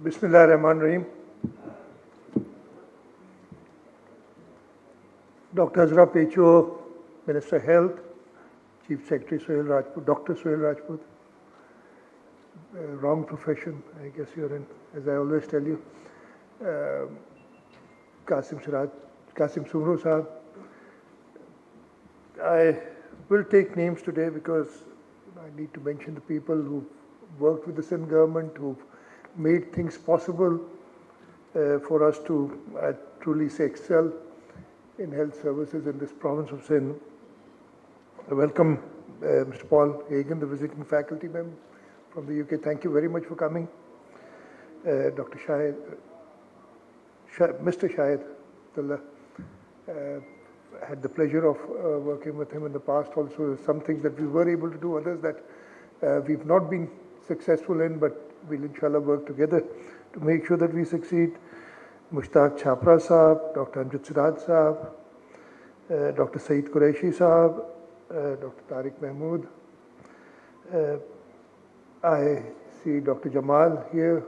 Bismillahirrahmanirrahim. Dr. Azra Pecho, Minister Health, Chief Secretary Sohail Rajput, Dr. Sohail Rajput, wrong profession, I guess you're in, as I always tell you, Qasim Sumro Sahab. I will take names today because I need to mention the people who've worked with the Sindh government, who've made things possible for us to truly say excel in health services in this province of Sindh. I welcome Mr. Paul Hagan, the visiting faculty member from the UK. Thank you very much for coming. Dr. Mr. Shahid Abdullah, had the pleasure of working with him in the past also. Some things that we were able to do, others that we've not been successful in, but we'll inshallah work together to make sure that we succeed. Mushtaq Chhapra Sahab, Dr. Amjad Siraj Sahab, Dr. Saeed Qureshi Sahab, Dr. Tariq Mahmood. I see Dr. Jamal here.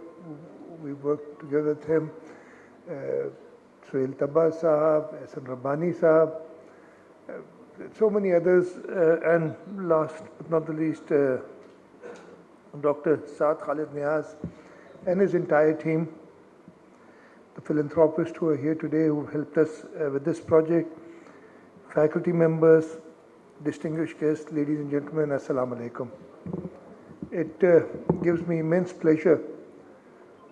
We worked together with him. Suhail Tabba Sahab, Ehsan Rabbani Sahab, so many others, and last but not the least, Dr. Saad Khalid Niaz and his entire team, the philanthropists who are here today who helped us with this project, faculty members, distinguished guests, ladies and gentlemen, Assalamu alaikum. It gives me immense pleasure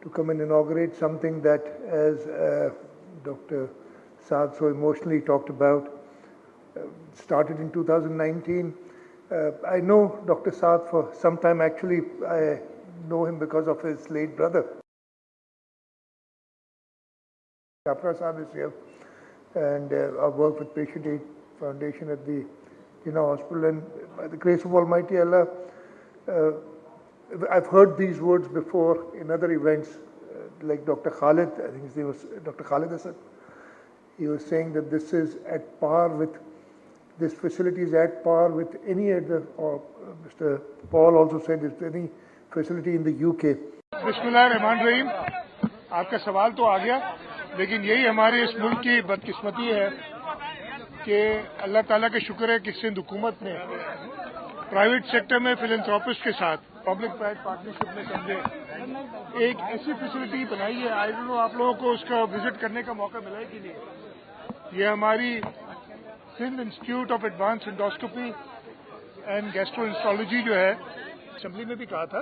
to come and inaugurate something that, as Dr. Saad so emotionally talked about, started in 2019. I know Dr. Saad for some time. Actually, I know him because of his late brother. Chhapra Saab is here, and I work with Patient Aid Foundation at the hospital. And by the grace of Almighty Allah, I've heard these words before in other events, like Dr. Khalid, I think his name was Dr. Khalid Asad. He was saying that this is at par with, this facility is at par with any other, or Mr. Paul also said it's any facility in the UK. बिस्मिल्लाहिर्रहमानिर्रहीम, आपका सवाल तो आ गया, लेकिन यही हमारे इस मुल्क की बदकिस्मती है कि अल्लाह ताला का शुक्र है कि सिंध हुकूमत ने प्राइवेट सेक्टर में फिलैंथ्रोपिस्ट के साथ पब्लिक प्राइवेट पार्टनरशिप में समझे एक ऐसी फैसिलिटी बनाई है। आई डोंट नो आप लोगों को उसका विजिट करने का मौका मिला है कि नहीं। ये हमारी Sindh institute of advance endoscopy and gastroenterology जो है, असेंबली में भी कहा था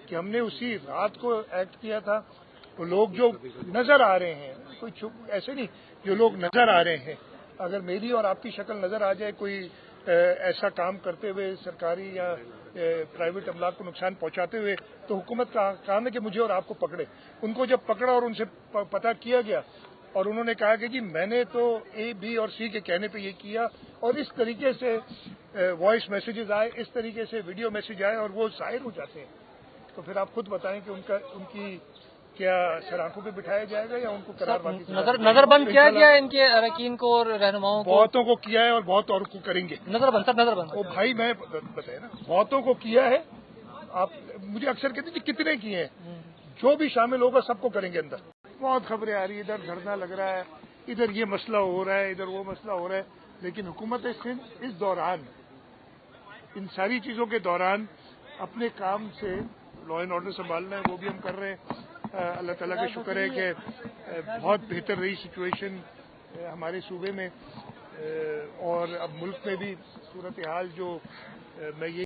कि हमने उसी रात को एक्ट किया था। वो लोग जो नजर आ रहे हैं, कोई ऐसे नहीं, जो लोग नजर आ रहे हैं, अगर मेरी और आपकी शक्ल नजर आ जाए कोई ऐसा काम करते हुए सरकारी या प्राइवेट अमलाक को नुकसान पहुंचाते हुए, तो हुकूमत का काम है कि मुझे और आपको पकड़े। उनको जब पकड़ा और उनसे पता किया गया और उन्होंने कहा कि जी मैंने तो ए, बी और सी के कहने पे ये किया, और इस तरीके से वॉइस मैसेजेस आए, इस तरीके से वीडियो मैसेज आए और वो जाहिर हो जाते हैं, तो फिर आप खुद बताएं कि उनकी क्या सराखों पे बिठाया जाएगा या उनको करारवादी नजरबंद किया गया है इनके अरकान को और रहनुमाओं को? बहुतों को किया है और बहुत और को करेंगे। नजरबंद ओ भाई, मैं बताया ना, बहुतों को किया है। आप मुझे अक्सर कहते हैं कितने किए हैं, जो भी शामिल होगा सबको करेंगे अंदर। बहुत खबरें आ रही है, इधर धरना लग रहा है, इधर ये मसला हो रहा है, इधर वो मसला हो रहा है, लेकिन हुकूमत सिंध इस दौरान, इन सारी चीजों के दौरान अपने काम से लॉ एंड ऑर्डर संभालना है, वो भी हम कर रहे हैं। अल्लाह ताला का शुक्र है कि बहुत बेहतर रही सिचुएशन हमारे सूबे में, और अब मुल्क में भी सूरत हाल जो मैं ये